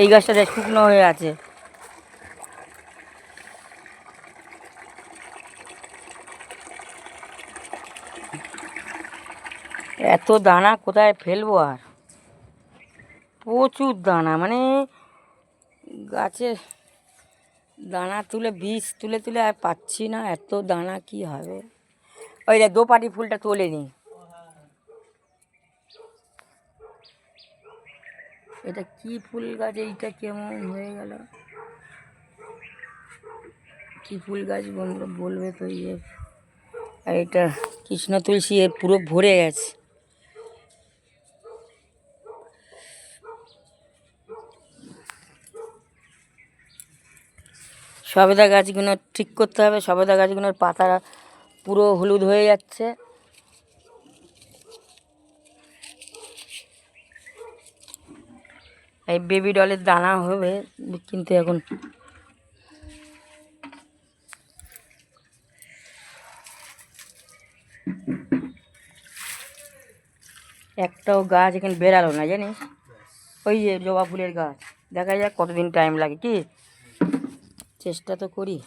এই গাছটা দেখ শুকনো হয়ে আছে। এত দানা কোথায় ফেলবো আর, প্রচুর দানা, মানে গাছের দানা তুলে বীজ তুলে তুলে আর পাচ্ছি না, এত দানা কি হবে। ওই দেখ দোপাটি ফুলটা তোলে নি, এটা কি ফুল গাছ, এইটা কেমন হয়ে গেল, কি ফুল গাছ বন্ধুরা বলবে তো। আর এটা কৃষ্ণ তুলসী, এর পুরো ভরে গেছে। সবেদা গাছগুলো ঠিক করতে হবে, সবেদা গাছগুলোর পাতা পুরো হলুদ হয়ে যাচ্ছে। এই বেবি ডলের দানা হবে, কিন্তু এখন একটাও গাছ এখানে বেরালো না জানিস। ওই যে জবা ফুলের গাছ, দেখা যাক কতদিন টাইম লাগে, কি চেষ্টা তো করি।